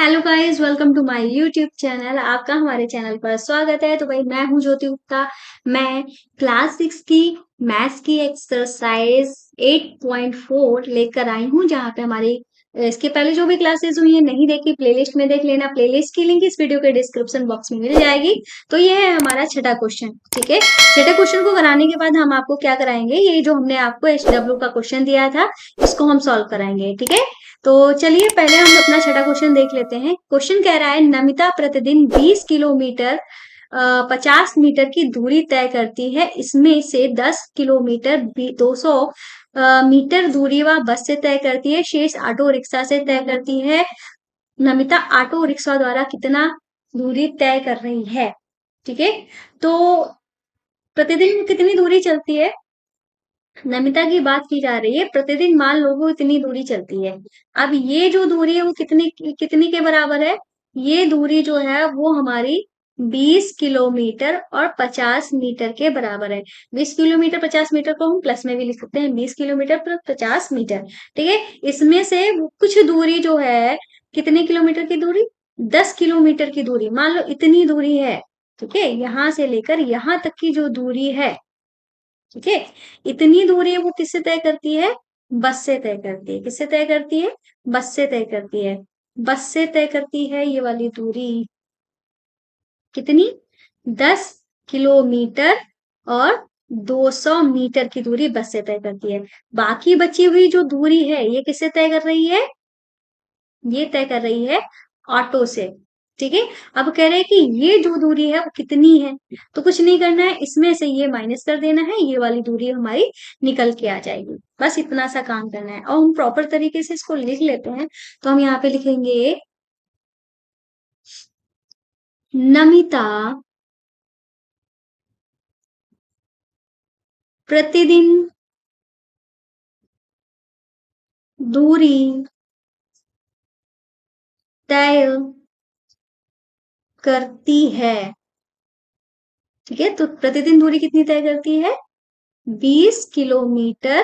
Hello guys, welcome to my YouTube channel. आपका हमारे channel पर स्वागत है। तो भाई मैं हूं ज्योति गुप्ता। मैं क्लास 6 की मैथ्स की एक्सरसाइज 8.4 लेकर आई हूं, जहां पे हमारी इसके पहले जो भी क्लासेस हुई है नहीं देखी, प्लेलिस्ट में देख लेना। प्लेलिस्ट की लिंक इस वीडियो के डिस्क्रिप्शन बॉक्स में मिल जाएगी। तो ये है हमारा छठा क्वेश्चन। ठीक है, छठे क्वेश्चन को कराने के बाद हम आपको क्या कराएंगे, ये जो हमने आपको HW का क्वेश्चन दिया था इसको हम सॉल्व कराएंगे। ठीक है, तो चलिए पहले हम अपना छठा क्वेश्चन देख लेते हैं। क्वेश्चन कह रहा है, नमिता प्रतिदिन 20 किलोमीटर 50 मीटर की दूरी तय करती है। इसमें से 10 किलोमीटर 200 मीटर दूरी वह बस से तय करती है, शेष ऑटो रिक्शा से तय करती है। नमिता ऑटो रिक्शा द्वारा कितना दूरी तय कर रही है। ठीक है, तो प्रतिदिन कितनी दूरी चलती है, नमिता की बात की जा रही है। प्रतिदिन मान लो वो इतनी दूरी चलती है। अब ये जो दूरी है वो कितनी कितनी के बराबर है, ये दूरी जो है वो हमारी 20 किलोमीटर और 50 मीटर के बराबर है। 20 किलोमीटर 50 मीटर को हम प्लस में भी लिख सकते हैं, 20 किलोमीटर प्लस 50 मीटर। ठीक है, इसमें से कुछ दूरी जो है, कितने किलोमीटर की दूरी, 10 किलोमीटर की दूरी, मान लो इतनी दूरी है। ठीक है, यहां से लेकर यहां तक की जो दूरी है, ठीक है, इतनी दूरी वो किससे तय करती है, बस से तय करती है। किससे तय करती है, बस से तय करती है। बस से तय करती है ये वाली दूरी, कितनी, 10 किलोमीटर और 200 मीटर की दूरी बस से तय करती है। बाकी बची हुई जो दूरी है ये किससे तय कर रही है, ये तय कर रही है ऑटो से। ठीक है, अब कह रहे हैं कि ये जो दूरी है वो कितनी है, तो कुछ नहीं करना है, इसमें से ये माइनस कर देना है, ये वाली दूरी हमारी निकल के आ जाएगी। बस इतना सा काम करना है और हम प्रॉपर तरीके से इसको लिख लेते हैं। तो हम यहाँ पे लिखेंगे, नमिता प्रतिदिन दूरी तय करती है। ठीक है, तो प्रतिदिन दूरी कितनी तय करती है, 20 किलोमीटर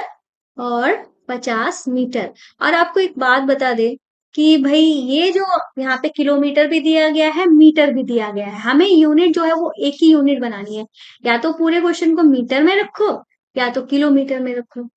और 50 मीटर। और आपको एक बात बता दे कि भाई ये जो यहाँ पे किलोमीटर भी दिया गया है, मीटर भी दिया गया है, हमें यूनिट जो है वो एक ही यूनिट बनानी है। या तो पूरे क्वेश्चन को मीटर में रखो या तो किलोमीटर में रखो।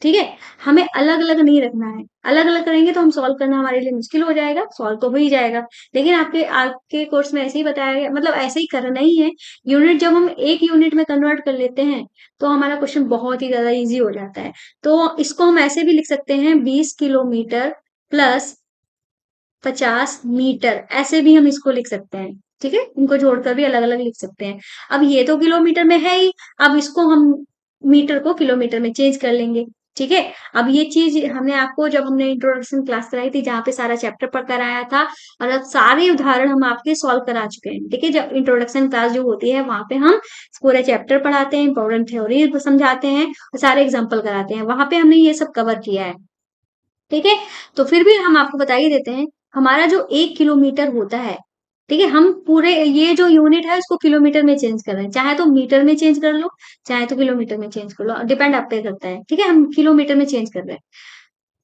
ठीक है, हमें अलग अलग नहीं रखना है। अलग अलग करेंगे तो हम सॉल्व करना हमारे लिए मुश्किल हो जाएगा, सॉल्व तो हो ही जाएगा लेकिन आपके आपके कोर्स में ऐसे ही बताया गया, मतलब ऐसे ही करना ही है। यूनिट जब हम एक यूनिट में कन्वर्ट कर लेते हैं तो हमारा क्वेश्चन बहुत ही ज्यादा इजी हो जाता है। तो इसको हम ऐसे भी लिख सकते हैं, 20 किलोमीटर प्लस 50 मीटर, ऐसे भी हम इसको लिख सकते हैं। ठीक है, इनको जोड़कर भी अलग अलग लिख सकते हैं। अब ये तो किलोमीटर में है ही, अब इसको हम मीटर को किलोमीटर में चेंज कर लेंगे। ठीक है, अब ये चीज हमने आपको जब हमने इंट्रोडक्शन क्लास कराई थी, जहाँ पे सारा चैप्टर पढ़ कर आया था, और अब सारे उदाहरण हम आपके सॉल्व करा चुके हैं। ठीक है, जब इंट्रोडक्शन क्लास जो होती है वहां पे हम पूरे चैप्टर पढ़ाते हैं, इंपॉर्टेंट थ्योरी समझाते हैं और सारे एग्जाम्पल कराते हैं, वहां पे हमने ये सब कवर किया है। ठीक है, तो फिर भी हम आपको बता ही देते हैं, हमारा जो 1 किलोमीटर होता है, ठीक है, हम पूरे ये जो यूनिट है उसको किलोमीटर में चेंज कर रहे हैं। चाहे तो मीटर में चेंज कर लो, चाहे तो किलोमीटर में चेंज कर लो, डिपेंड आप पे करता है। ठीक है, हम किलोमीटर में चेंज कर रहे हैं।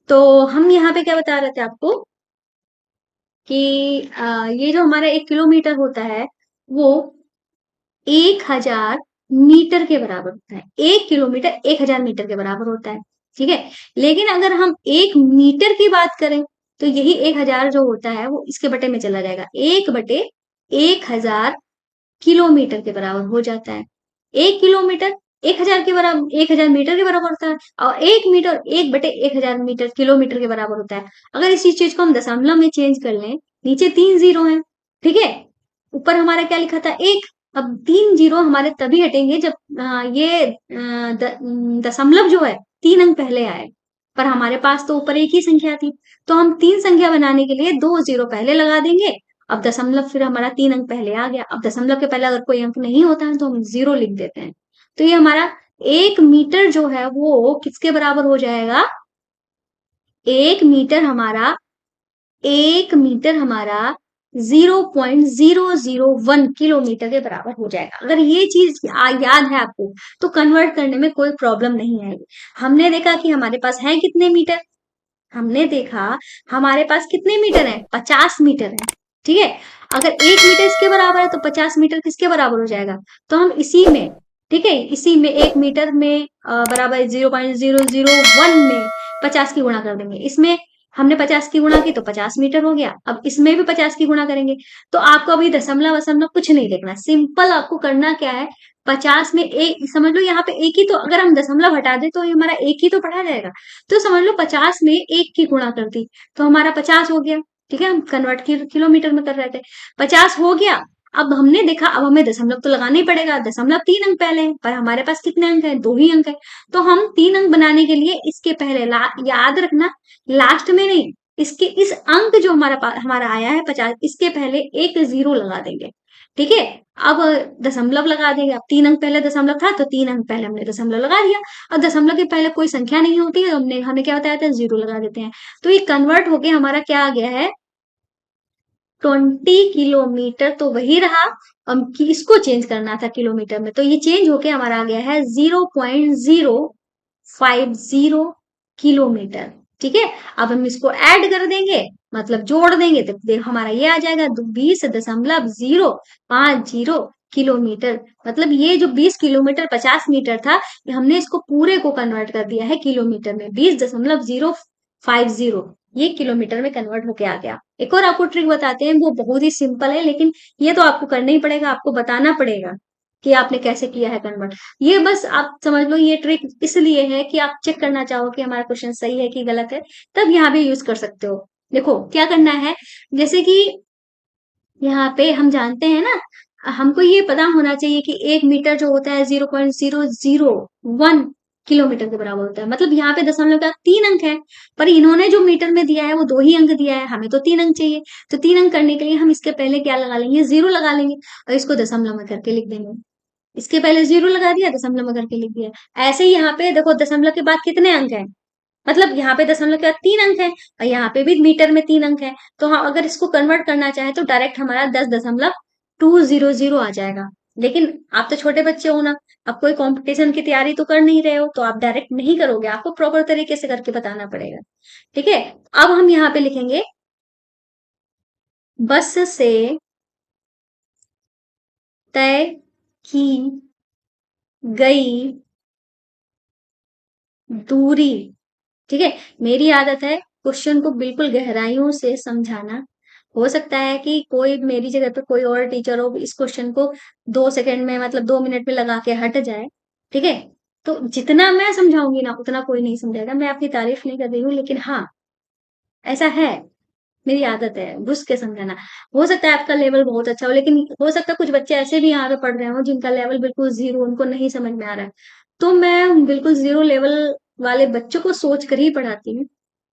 तो हम यहाँ पे क्या बता रहे थे आपको कि ये जो हमारा 1 किलोमीटर होता है वो 1000 मीटर के बराबर होता है। 1 किलोमीटर 1000 मीटर के बराबर होता है। ठीक है, लेकिन अगर हम 1 मीटर की बात करें तो यही 1000 जो होता है वो इसके बटे में चला जाएगा, 1/1000 किलोमीटर के बराबर हो जाता है। 1 किलोमीटर 1000 के बराबर, 1000 मीटर के बराबर होता है, और 1 मीटर 1/1000 मीटर किलोमीटर के बराबर होता है। अगर इसी चीज को हम दशमलव में चेंज कर लें, नीचे 3 जीरो है, ठीक है, ऊपर हमारा क्या लिखा था, एक। अब 3 जीरो हमारे तभी हटेंगे जब ये दशमलव जो है 3 अंक पहले आए, पर हमारे पास तो ऊपर एक ही संख्या थी, तो हम 3 संख्या बनाने के लिए 2 जीरो पहले लगा देंगे। अब दशमलव फिर हमारा 3 अंक पहले आ गया। अब दशमलव के पहले अगर कोई अंक नहीं होता है तो हम जीरो लिख देते हैं। तो ये हमारा 1 मीटर जो है वो किसके बराबर हो जाएगा, एक मीटर हमारा 1 मीटर हमारा 0.001 किलोमीटर के बराबर हो जाएगा। अगर ये चीज याद है आपको तो कन्वर्ट करने में कोई प्रॉब्लम नहीं आएगी। हमने देखा कि हमारे पास है कितने मीटर, हमने देखा हमारे पास कितने मीटर है, 50 मीटर है। ठीक है, अगर 1 मीटर इसके बराबर है तो 50 मीटर किसके बराबर हो जाएगा, तो हम इसी में, ठीक है, इसी में 1 मीटर में बराबर 0.001 में 50 की गुणा कर देंगे। इसमें हमने 50 की गुणा की तो 50 मीटर हो गया। अब इसमें भी 50 की गुणा करेंगे। तो आपको अभी दशमलव वशमलव कुछ नहीं देखना, सिंपल आपको करना क्या है, 50 में एक समझ लो, यहाँ पे एक ही, तो अगर हम दशमलव हटा दे तो ये हमारा एक ही तो पढ़ा जाएगा। तो समझ लो 50 में एक की गुणा कर दी तो हमारा 50 हो गया। ठीक है, हम कन्वर्ट किलोमीटर में कर रहे थे, 50 हो गया। अब हमने देखा अब हमें दशमलव तो लगाना ही पड़ेगा, दशमलव 3 अंक पहले हैं, पर हमारे पास कितने अंक हैं, 2 ही अंक है। तो हम 3 अंक बनाने के लिए इसके पहले याद रखना, लास्ट में नहीं, इसके इस अंक जो हमारा आया है 50, इसके पहले एक जीरो लगा देंगे। ठीक है, अब दशमलव लगा देंगे। अब 3 अंक पहले दशमलव था तो 3 अंक पहले हमने दशमलव लगा दिया। और दशमलव के पहले कोई संख्या नहीं होती है तो हमने हमें क्या बताया था, जीरो लगा देते हैं। तो ये कन्वर्ट होके हमारा क्या आ गया है, 20 किलोमीटर तो वही रहा। हम इसको चेंज करना था किलोमीटर में, तो ये चेंज होके हमारा आ गया है 0.050 किलोमीटर। ठीक है, अब हम इसको ऐड कर देंगे, मतलब जोड़ देंगे, तो देख हमारा ये आ जाएगा 20.050 किलोमीटर। मतलब ये जो 20 किलोमीटर 50 मीटर था, ये हमने इसको पूरे को कन्वर्ट कर दिया है किलोमीटर में, 20.050 ये किलोमीटर में कन्वर्ट होके आ गया। एक और आपको ट्रिक बताते हैं, वो बहुत ही सिंपल है, लेकिन ये तो आपको करना ही पड़ेगा, आपको बताना पड़ेगा कि आपने कैसे किया है कन्वर्ट। ये बस आप समझ लो, ये ट्रिक इसलिए है कि आप चेक करना चाहो कि हमारा क्वेश्चन सही है कि गलत है, तब यहाँ भी यूज कर सकते हो। देखो क्या करना है, जैसे कि यहाँ पे हम जानते हैं ना, हमको ये पता होना चाहिए कि 1 मीटर जो होता है 0.001 किलोमीटर के बराबर होता है। मतलब यहाँ पे दशमलव का 3 अंक है, पर इन्होंने जो मीटर में दिया है वो 2 ही अंक दिया है, हमें तो 3 अंक चाहिए। तो 3 अंक करने के लिए हम इसके पहले क्या लगा लेंगे, जीरो लगा लेंगे, और इसको दशमलव में करके लिख देंगे। इसके पहले जीरो लगा दिया, दशमलव में करके लिख दिया। ऐसे ही यहाँ पे देखो, दशमलव के बाद कितने अंक है, मतलब यहाँ पे दशमलव के बाद 3 अंक है, और यहाँ पे भी मीटर में 3 अंक है। तो हाँ, अगर इसको कन्वर्ट करना चाहे तो डायरेक्ट हमारा 10.200 आ जाएगा। लेकिन आप तो छोटे बच्चे हो ना, आप कोई कंपटीशन की तैयारी तो कर नहीं रहे हो, तो आप डायरेक्ट नहीं करोगे, आपको प्रॉपर तरीके से करके बताना पड़ेगा। ठीक है, अब हम यहाँ पे लिखेंगे, बस से तय की गई दूरी। ठीक है, मेरी आदत है क्वेश्चन को बिल्कुल गहराइयों से समझाना। हो सकता है कि कोई मेरी जगह पे कोई और टीचर हो, इस क्वेश्चन को 2 सेकंड में, मतलब 2 मिनट में लगा के हट जाए। ठीक है, तो जितना मैं समझाऊंगी ना उतना कोई नहीं समझाएगा। मैं आपकी तारीफ नहीं कर रही हूँ, लेकिन हाँ, ऐसा है, मेरी आदत है घुस के समझाना। हो सकता है आपका लेवल बहुत अच्छा हो, लेकिन हो सकता है कुछ बच्चे ऐसे भी यहाँ पे पढ़ रहे हो जिनका लेवल बिल्कुल जीरो, उनको नहीं समझ में आ रहा है। तो मैं बिल्कुल जीरो लेवल वाले बच्चों को सोच कर ही पढ़ाती हूँ।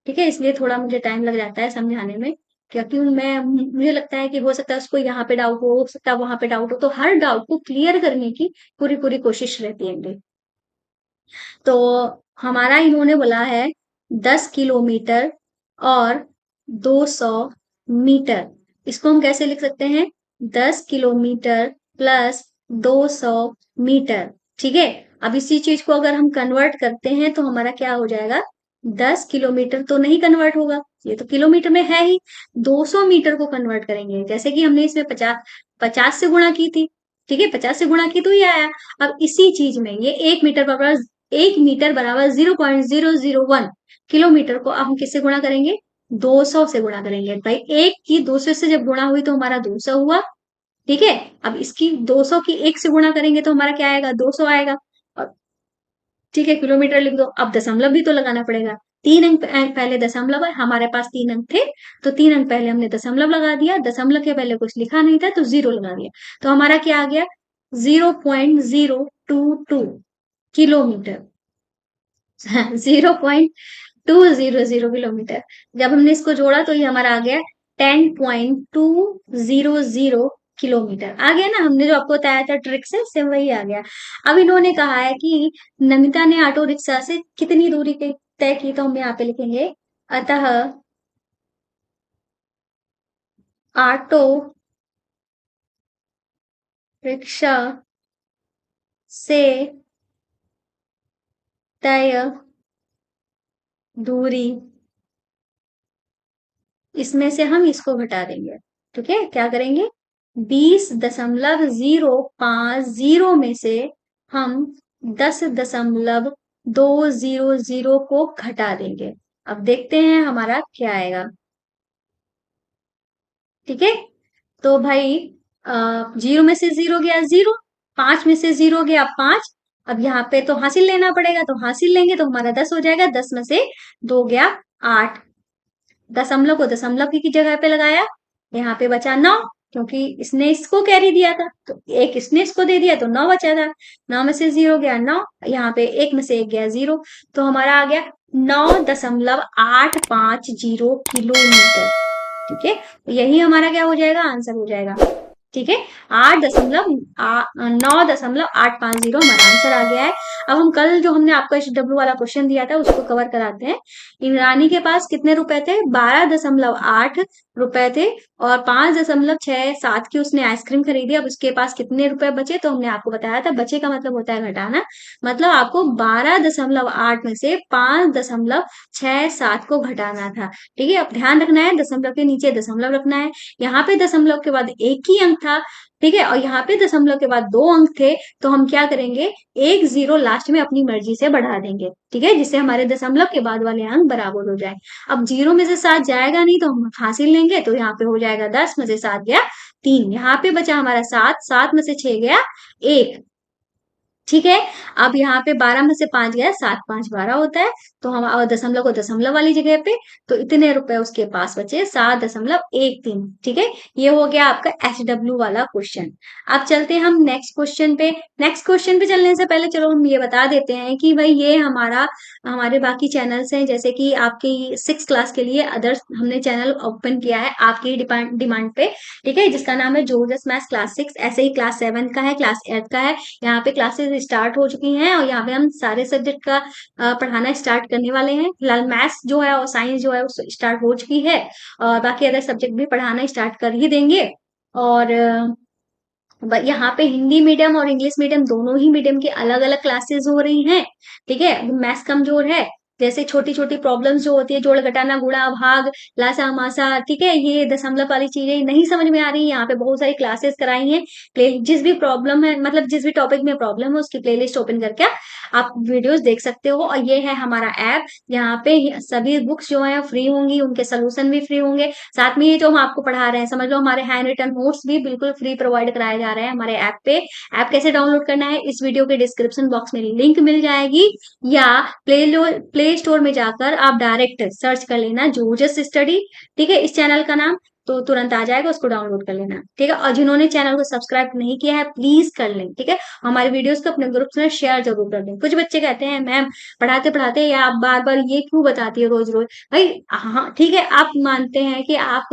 ठीक है, इसलिए थोड़ा मुझे टाइम लग जाता है समझाने में, क्योंकि मैं मुझे लगता है कि हो सकता है उसको यहाँ पे डाउट हो सकता है वहां पे डाउट हो, तो हर डाउट को क्लियर करने की पूरी पूरी कोशिश रहती है मेरी। तो हमारा इन्होंने बोला है 10 किलोमीटर और 200 मीटर। इसको हम कैसे लिख सकते हैं, 10 किलोमीटर प्लस 200 मीटर। ठीक है, अब इसी चीज को अगर हम कन्वर्ट करते हैं तो हमारा क्या हो जाएगा, 10 किलोमीटर तो नहीं कन्वर्ट होगा, ये तो किलोमीटर में है ही। 200 मीटर को कन्वर्ट करेंगे, जैसे कि हमने इसमें 50 से गुणा की थी। ठीक है, 50 से गुणा की तो ये आया। अब इसी चीज में ये 1 मीटर बराबर 0.001 किलोमीटर को अब हम किससे गुणा करेंगे, 200 से गुणा करेंगे। भाई एक की 200 से जब गुणा हुई तो हमारा 200 हुआ। ठीक है, अब इसकी 200 की एक से गुणा करेंगे तो हमारा क्या आएगा, 200 आएगा। और ठीक है, किलोमीटर लिख दो। अब दशमलव भी तो लगाना पड़ेगा, 3 अंक पहले दशमलव है, हमारे पास 3 अंक थे, तो 3 अंक पहले हमने दशमलव लगा दिया, दशमलव के पहले कुछ लिखा नहीं था तो जीरो लगा दिया। तो हमारा क्या आ गया, 0.022 किलोमीटर। 0.200 किलोमीटर। जब हमने इसको जोड़ा तो ये हमारा आ गया 10.200 किलोमीटर। आ गया ना, हमने जो आपको बताया था ट्रिक से वही आ गया। अब इन्होंने कहा है कि नमिता ने ऑटो रिक्शा से कितनी दूरी तय की, तो हम यहाँ पे लिखेंगे, अतः ऑटो रिक्शा से तय दूरी इसमें से हम इसको घटा देंगे। ठीक है, क्या करेंगे, 20.050 में से हम 10.200 को घटा देंगे। अब देखते हैं हमारा क्या आएगा। ठीक है, तो भाई 0 में से 0 गया 0, 5 में से 0 गया 5। अब यहाँ पे तो हासिल लेना पड़ेगा, तो हासिल लेंगे तो हमारा 10 हो जाएगा। 10 में से 2 गया 8। दशमलव को दशमलव की जगह पे लगाया, यहाँ पे बचा 9, क्योंकि इसने इसको कैरी दिया था, तो एक इसने इसको दे दिया तो 9 बचा था। 9 में से 0 गया 9, यहाँ पे 1 में से 1 गया 0, तो हमारा आ गया 9.850 किलोमीटर। ठीक है, तो यही हमारा क्या हो जाएगा, आंसर हो जाएगा। ठीक है, 9.850 हमारा आंसर आ गया है। अब हम कल जो हमने आपको HW वाला क्वेश्चन दिया था उसको कवर कराते हैं। इंद्रानी के पास कितने रुपए थे, 12.8 रुपए थे, और 5.67 की उसने आइसक्रीम खरीदी। अब उसके पास कितने रुपए बचे, तो हमने आपको बताया था, बचे का मतलब होता है घटाना। मतलब आपको 12.8 में से 5.67 को घटाना था। ठीक है, अब ध्यान रखना है, दशमलव के नीचे दशमलव रखना है। यहाँ पे दशमलव के बाद एक ही अंक था। ठीक है, और यहाँ पे दशमलव के बाद 2 अंक थे, तो हम क्या करेंगे, एक 0 लास्ट में अपनी मर्जी से बढ़ा देंगे। ठीक है, जिससे हमारे दशमलव के बाद वाले अंक बराबर हो जाए। अब 0 में से 7 जाएगा नहीं, तो हम हासिल लेंगे, तो यहाँ पे हो जाएगा 10 में से 7 गया 3, यहाँ पे बचा हमारा 7, 7 में से 6 गया 1। ठीक है, अब यहाँ पे 12 में से 5 गया, 7 5 12 होता है, तो हम दशमलव को दशमलव वाली जगह पे, तो इतने रुपए उसके पास बचे, 7.13। ठीक है, ये हो गया आपका HW वाला क्वेश्चन। अब चलते हैं हम नेक्स्ट क्वेश्चन पे। नेक्स्ट क्वेश्चन पे चलने से पहले चलो हम ये बता देते हैं कि भाई ये हमारे बाकी चैनल्स हैं, जैसे कि आपकी 6 क्लास के लिए अदर्स हमने चैनल ओपन किया है आपकी डिमांड पे। ठीक है, जिसका नाम है जोजस मैथ्स क्लास 6, ऐसे ही क्लास 7 का है, क्लास 8 का है। यहाँ पे क्लासेस स्टार्ट हो चुकी हैं, और यहाँ पे हम सारे सब्जेक्ट का पढ़ाना स्टार्ट करने वाले हैं। फिलहाल मैथ्स जो है और साइंस जो है वो स्टार्ट हो चुकी है, और बाकी अदर सब्जेक्ट भी पढ़ाना स्टार्ट कर ही देंगे। और यहाँ पे हिंदी मीडियम और इंग्लिश मीडियम दोनों ही मीडियम की अलग अलग क्लासेस हो रही हैं। ठीक है, मैथ्स कमजोर है, जैसे छोटी छोटी प्रॉब्लम्स जो होती है, जोड़ घटाना गुणा भाग लासा मासा, ठीक है, ये दशमलव वाली चीजें नहीं समझ में आ रही, यहाँ पे बहुत सारी क्लासेस कराई हैं। प्ले जिस भी प्रॉब्लम है, मतलब जिस भी टॉपिक में प्रॉब्लम है, उसकी प्लेलिस्ट ओपन करके आप वीडियोस देख सकते हो। और ये है हमारा ऐप, यहाँ पे सभी बुक्स जो है फ्री होंगी, उनके सोल्यूशन भी फ्री होंगे। साथ में ये जो हम आपको पढ़ा रहे हैं, समझ लो हमारे हैंड रिटन नोट्स भी बिल्कुल फ्री प्रोवाइड कराए जा रहे हैं हमारे ऐप पे। ऐप कैसे डाउनलोड करना है, इस वीडियो के डिस्क्रिप्शन बॉक्स में लिंक मिल जाएगी, या प्ले स्टोर में जाकर आप डायरेक्ट सर्च कर लेना जोजस स्टडी। ठीक है, इस चैनल का नाम, तो तुरंत आ जाएगा, उसको डाउनलोड कर लेना। ठीक है, और जिन्होंने चैनल को सब्सक्राइब नहीं किया है प्लीज कर लें। ठीक है, हमारे वीडियोस को अपने ग्रुप्स में शेयर जरूर कर दें। कुछ बच्चे कहते हैं मैम पढ़ाते पढ़ाते या आप बार बार ये क्यों बताती है रोज रोज। भाई हाँ ठीक है, आप मानते हैं कि आप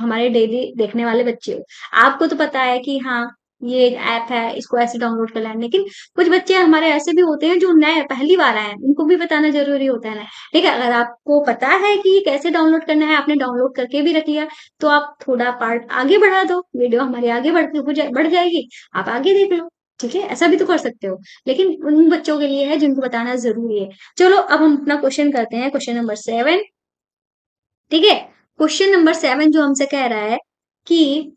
हमारे डेली देखने वाले बच्चे हो, आपको तो पता है कि हाँ ये ऐप है, इसको ऐसे डाउनलोड कर लेना, लेकिन कुछ बच्चे हमारे ऐसे भी होते हैं जो नए पहली बार आए हैं, उनको भी बताना जरूरी होता है ना। ठीक है, अगर आपको पता है कि कैसे डाउनलोड करना है, आपने डाउनलोड करके भी रख लिया, तो आप थोड़ा पार्ट आगे बढ़ा दो, वीडियो हमारी आगे बढ़ जाएगी, आप आगे देख लो। ठीक है, ऐसा भी तो कर सकते हो, लेकिन उन बच्चों के लिए है जिनको बताना जरूरी है। चलो अब हम अपना क्वेश्चन करते हैं, क्वेश्चन नंबर 7। ठीक है, क्वेश्चन नंबर 7 जो हमसे कह रहा है कि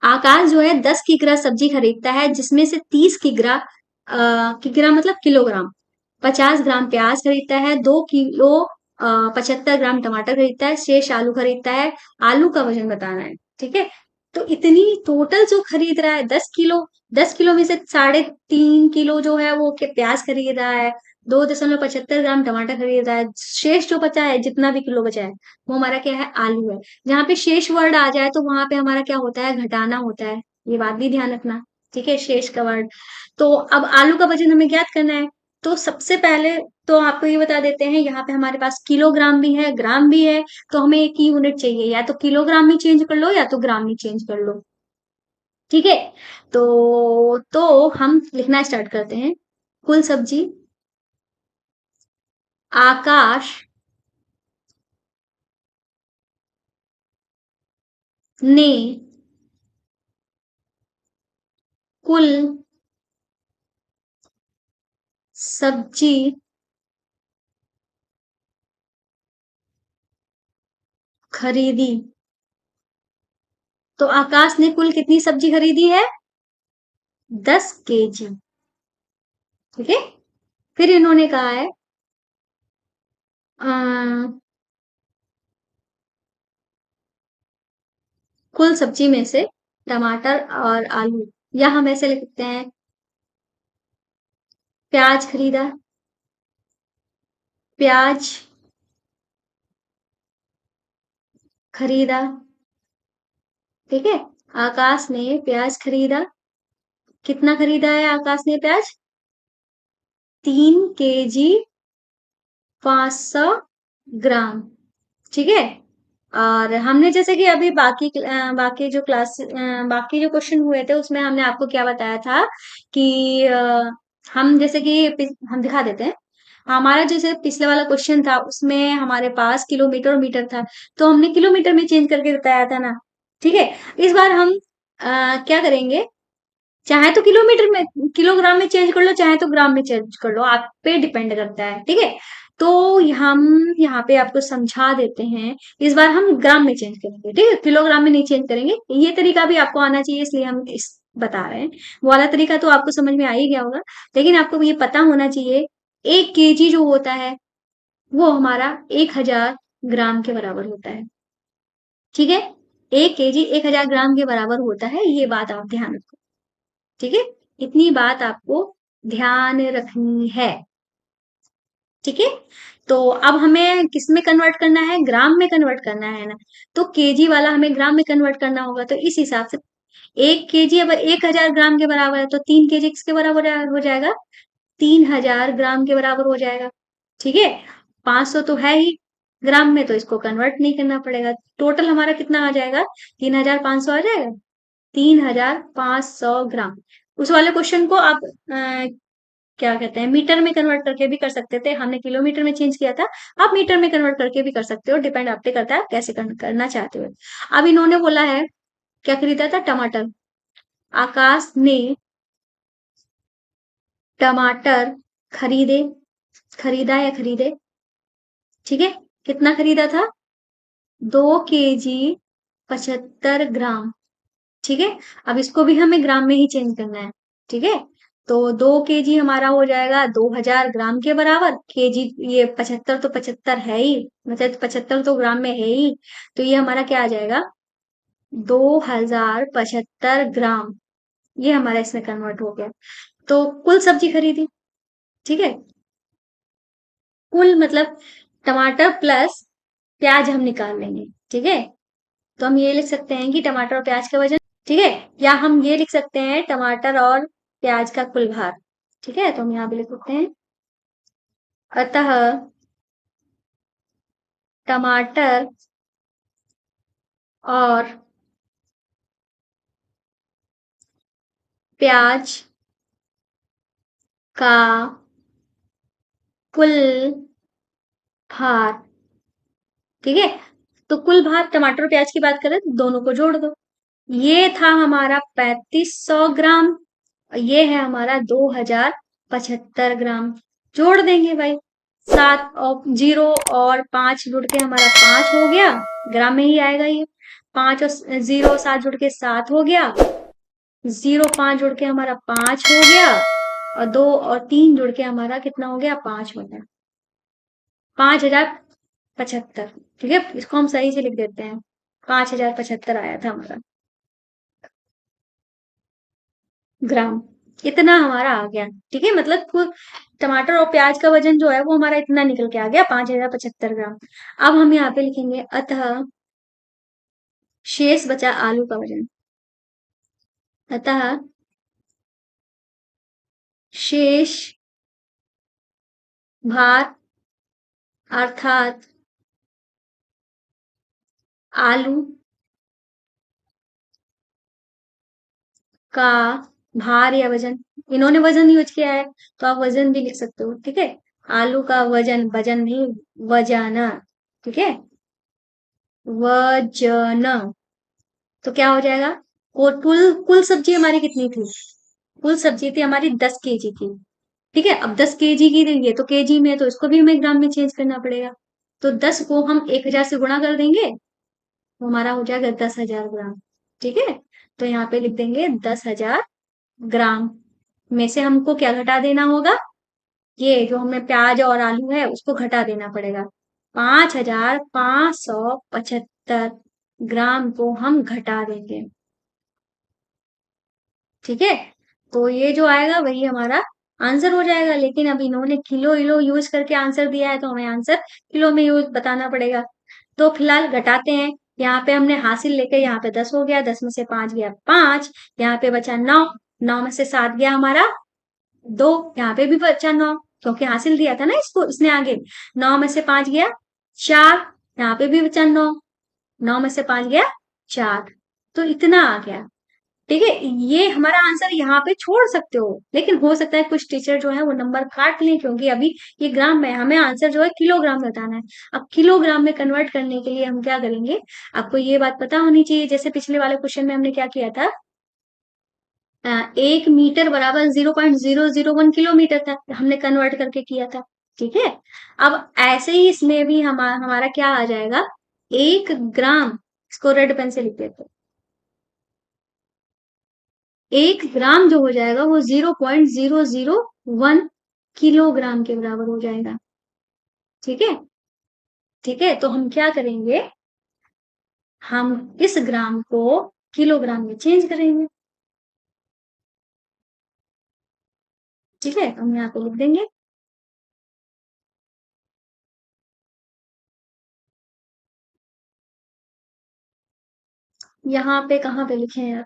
आकाश जो है 10 किग्रा सब्जी खरीदता है, जिसमें से 30 किग्रा, किग्रा मतलब किलोग्राम, 50 ग्राम प्याज खरीदता है, 2 किलो 75 ग्राम टमाटर खरीदता है, शेष आलू खरीदता है। आलू का वजन बताना है। ठीक है, तो इतनी टोटल जो खरीद रहा है 10 किलो, 10 किलो में से 3.5 किलो जो है वो प्याज खरीद रहा है, 2.75 ग्राम टमाटर खरीद रहा है, शेष जो बचा है, जितना भी किलो बचा है, वो हमारा क्या है, आलू है। जहाँ पे शेष वर्ड आ जाए तो वहां पे हमारा क्या होता है, घटाना होता है, ये बात भी ध्यान रखना। ठीक है, शेष का वर्ड। तो अब आलू का वजन हमें ज्ञात करना है, तो सबसे पहले तो आपको ये बता देते हैं, यहाँ पे हमारे पास किलोग्राम भी है, ग्राम भी है, तो हमें एक ही यूनिट चाहिए, या तो किलोग्राम में चेंज कर लो या तो ग्राम में चेंज कर लो। ठीक है, तो हम लिखना स्टार्ट करते हैं। कुल सब्जी आकाश ने कुल सब्जी खरीदी। तो आकाश ने कुल कितनी सब्जी खरीदी है? 10 kg। ठीक है। फिर इन्होंने कहा है कुल सब्जी में से टमाटर और आलू, या हम ऐसे लिखते हैं प्याज खरीदा। प्याज खरीदा। ठीक है। आकाश ने प्याज खरीदा। कितना खरीदा है आकाश ने प्याज? 3 kg 500 ग्राम। ठीक है। और हमने जैसे कि अभी बाकी जो बाकी जो क्वेश्चन हुए थे उसमें हमने आपको क्या बताया था कि हम जैसे कि हम दिखा देते हैं। हमारा जैसे पिछले वाला क्वेश्चन था उसमें हमारे पास किलोमीटर और मीटर था, तो हमने किलोमीटर में चेंज करके बताया था ना। ठीक है। इस बार हम क्या करेंगे, चाहे तो किलोमीटर में किलोग्राम में चेंज कर लो, चाहे तो ग्राम में चेंज कर लो, आप पे डिपेंड करता है। ठीक है। तो हम यहाँ पे आपको समझा देते हैं। इस बार हम ग्राम में चेंज करेंगे, ठीक है, किलोग्राम में नहीं चेंज करेंगे। ये तरीका भी आपको आना चाहिए, इसलिए हम इस बता रहे हैं। वो वाला तरीका तो आपको समझ में आ ही गया होगा, लेकिन आपको ये पता होना चाहिए 1 kg जो होता है वो हमारा 1000 ग्राम के बराबर होता है। ठीक है। 1 kg 1000 ग्राम के बराबर होता है, ये बात आप ध्यान रखो। ठीक है। इतनी बात आपको ध्यान रखनी है। ठीक है। तो अब हमें किस में कन्वर्ट करना है? ग्राम में कन्वर्ट करना है ना। तो केजी वाला हमें ग्राम में कन्वर्ट करना होगा, तो इस हिसाब से 1 kg अब 1000 ग्राम के बराबर है, तो 3 kg किसके बराबर हो जाएगा? 3000 ग्राम के बराबर हो जाएगा। ठीक है। 500 तो है ही ग्राम में, तो इसको कन्वर्ट नहीं करना पड़ेगा। टोटल हमारा कितना आ जाएगा? 3500 आ जाएगा। 3500 ग्राम। उस वाले क्वेश्चन को आप क्या कहते हैं, मीटर में कन्वर्ट करके भी कर सकते थे, हमने किलोमीटर में चेंज किया था। आप मीटर में कन्वर्ट करके भी कर सकते हो, डिपेंड आप पे करता है आप कैसे करना चाहते हो। अब इन्होंने बोला है क्या खरीदा था? टमाटर। आकाश ने टमाटर खरीदे। खरीदा या खरीदे? ठीक है। कितना खरीदा था? 2 kg 75 ग्राम। ठीक है। अब इसको भी हमें ग्राम में ही चेंज करना है। ठीक है। तो 2 kg हमारा हो जाएगा 2000 ग्राम के बराबर। केजी ये 75 तो 75 है ही, मतलब 75 तो ग्राम में है ही, तो ये हमारा क्या आ जाएगा? 2075 ग्राम। ये हमारा इसमें कन्वर्ट हो गया। तो कुल सब्जी खरीदी। ठीक है। कुल मतलब टमाटर प्लस प्याज हम निकाल लेंगे। ठीक है। तो हम ये लिख सकते हैं कि टमाटर और प्याज का वजन। ठीक है। या हम ये लिख सकते हैं टमाटर और प्याज का कुल भार। ठीक है। तो हम यहाँ पे लिख सकते हैं अतः टमाटर और प्याज का कुल भार। ठीक है। तो कुल भार टमाटर और प्याज की बात करें तो दोनों को जोड़ दो। ये था हमारा 3500 ग्राम, ये है हमारा 2075 ग्राम। जोड़ देंगे भाई। 7 और 0 और 5 जुड़ के हमारा 5 हो गया, ग्राम में ही आएगा ये। 5 और 0 7 जुड़ के 7 हो गया। 0 5 जुड़ के हमारा 5 हो गया, और 2 और 3 जुड़ के हमारा कितना हो गया? 5 हो गया। 5075। ठीक है। इसको हम सही से लिख देते हैं, 5075 आया था हमारा ग्राम। इतना हमारा आ गया। ठीक है। मतलब टमाटर और प्याज का वजन जो है वो हमारा इतना निकल के आ गया, 5075 ग्राम। अब हम यहाँ पे लिखेंगे अतः शेष बचा आलू का वजन। अतः शेष भार अर्थात आलू का भार या वजन, इन्होंने वजन यूज किया है तो आप वजन भी लिख सकते हो। ठीक है। आलू का वजन, वजन नहीं, वजन। ठीक है। वजन। तो क्या हो जाएगा? और कुल कुल सब्जी हमारी कितनी थी? कुल सब्जी थी हमारी 10 kg की। ठीक है। अब 10 kg की ये तो केजी में है, तो इसको भी हमें ग्राम में चेंज करना पड़ेगा। तो 10 को हम 1000 से गुणा कर देंगे, तो हमारा हो जाएगा 10,000 ग्राम। ठीक है, तो यहाँ पे लिख देंगे 10,000 ग्राम में से हमको क्या घटा देना होगा, ये जो हमें प्याज और आलू है उसको घटा देना पड़ेगा। 5,575 ग्राम को हम घटा देंगे। ठीक है, तो ये जो आएगा वही हमारा आंसर हो जाएगा। लेकिन अब इन्होंने किलो इलो यूज करके आंसर दिया है तो हमें आंसर किलो में यूज बताना पड़ेगा। तो फिलहाल घटाते हैं। यहाँ पे हमने हासिल लेके, यहाँ पे 10 हो गया, 10 में से 5 गया 5, यहाँ पे बचा 9, 9 में से 7 गया हमारा 2, यहाँ पे भी बचा 9, क्योंकि हासिल दिया था ना इसको इसने आगे। 9 में से 5 गया 4, यहाँ पे भी बचा 9, 9 में से 5 गया 4, तो इतना आ गया। ठीक है, ये हमारा आंसर यहाँ पे छोड़ सकते हो, लेकिन हो सकता है कुछ टीचर जो है वो नंबर काट लें, क्योंकि अभी ये ग्राम में हमें आंसर जो है किलोग्राम बताना है। अब किलोग्राम में कन्वर्ट करने के लिए हम क्या करेंगे, आपको ये बात पता होनी चाहिए। जैसे पिछले वाले क्वेश्चन में हमने क्या किया था, 1 मीटर बराबर 0.001 किलोमीटर था, हमने कन्वर्ट करके किया था। ठीक है, अब ऐसे ही इसमें भी हमारा क्या आ जाएगा, 1 ग्राम, इसको रेड पेन से लिख देते हैं। 1 ग्राम जो हो जाएगा वो 0.001 किलोग्राम के बराबर हो जाएगा। ठीक है, ठीक है, तो हम क्या करेंगे, हम इस ग्राम को किलोग्राम में चेंज करेंगे। ठीक है, हम यहाँ पे लिख देंगे, यहाँ पे कहाँ पे लिखे हैं,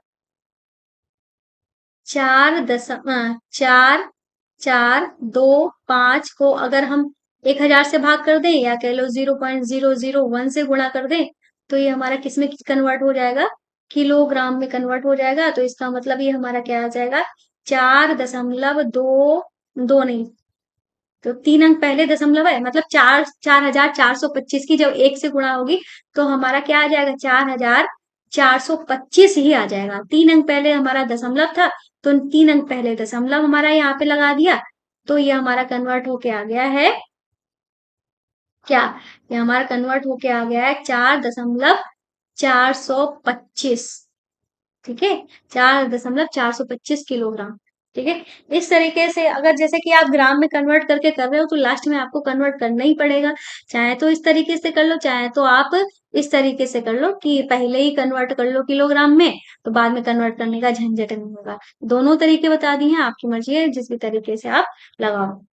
4.425 को अगर हम 1,000 से भाग कर दें, या कह लो 0.001 से गुणा कर दें, तो ये हमारा किस में कन्वर्ट हो जाएगा, किलोग्राम में कन्वर्ट हो जाएगा। तो इसका मतलब ये हमारा क्या आ जाएगा, 4.2, दो नहीं, तो 3 अंक पहले दशमलव है, मतलब 4,425 की जब 1 से गुणा होगी तो हमारा क्या आ जाएगा, 4,425 ही आ जाएगा। 3 अंक पहले हमारा दशमलव था, तो 3 अंक पहले दशमलव हमारा यहाँ पे लगा दिया, तो ये हमारा कन्वर्ट होके आ गया है क्या, ये हमारा कन्वर्ट होके आ गया है 4.425। ठीक है, 4.425 किलोग्राम। ठीक है, इस तरीके से अगर जैसे कि आप ग्राम में कन्वर्ट करके कर रहे हो तो लास्ट में आपको कन्वर्ट करना ही पड़ेगा। चाहे तो इस तरीके से कर लो, चाहे तो आप इस तरीके से कर लो कि पहले ही कन्वर्ट कर लो किलोग्राम में, तो बाद में कन्वर्ट करने का झंझट नहीं होगा। दोनों तरीके बता दिए हैं, आपकी मर्जी है जिस भी तरीके से आप लगाओ।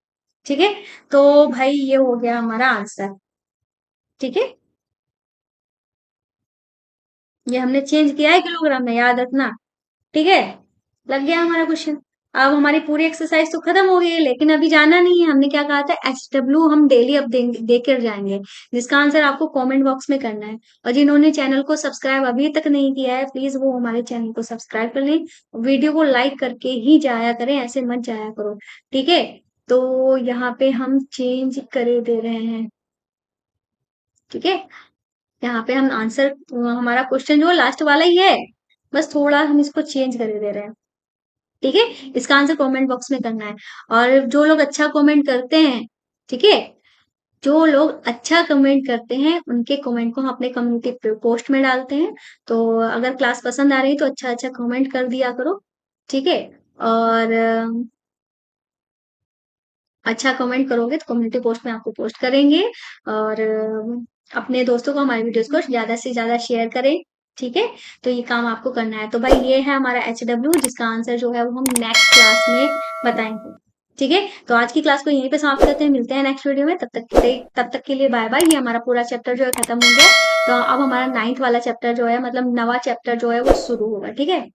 ठीक है, तो भाई ये हो गया हमारा आंसर। ठीक है, ये हमने चेंज किया है किलोग्राम में, याद रखना। ठीक है, लग गया हमारा क्वेश्चन। अब हमारी पूरी एक्सरसाइज तो खत्म हो गई है, लेकिन अभी जाना नहीं है। हमने क्या कहा था, HW हम डेली अब देकर जाएंगे, जिसका आंसर आपको कमेंट बॉक्स में करना है। और जिन्होंने चैनल को सब्सक्राइब अभी तक नहीं किया है, प्लीज वो हमारे चैनल को सब्सक्राइब कर लें, वीडियो को लाइक करके ही जाया करें, ऐसे मत जाया करो। ठीक है, तो यहाँ पे हम चेंज करे दे रहे हैं। ठीक है, यहाँ पे हम आंसर, हमारा क्वेश्चन जो लास्ट वाला ही है, बस थोड़ा हम इसको चेंज कर दे रहे हैं। ठीक है, इसका आंसर कमेंट बॉक्स में करना है। और जो लोग अच्छा कमेंट करते हैं, ठीक है, जो लोग अच्छा कमेंट करते हैं उनके कमेंट को हम अपने कम्युनिटी पोस्ट में डालते हैं। तो अगर क्लास पसंद आ रही है तो अच्छा अच्छा कमेंट कर दिया करो। ठीक है, और अच्छा कमेंट करोगे तो कम्युनिटी पोस्ट में आपको पोस्ट करेंगे। और अपने दोस्तों को हमारे वीडियोस को ज्यादा से ज्यादा शेयर करें। ठीक है, तो ये काम आपको करना है। तो भाई ये है हमारा HW, जिसका आंसर जो है वो हम नेक्स्ट क्लास में बताएंगे। ठीक है, तो आज की क्लास को यहीं पे समाप्त करते हैं, मिलते हैं नेक्स्ट वीडियो में। तब तक के लिए बाय बाय। ये हमारा पूरा चैप्टर जो है खत्म हो गया। तो अब हमारा 9th वाला चैप्टर जो है, मतलब नवा चैप्टर जो है वो शुरू होगा। ठीक है।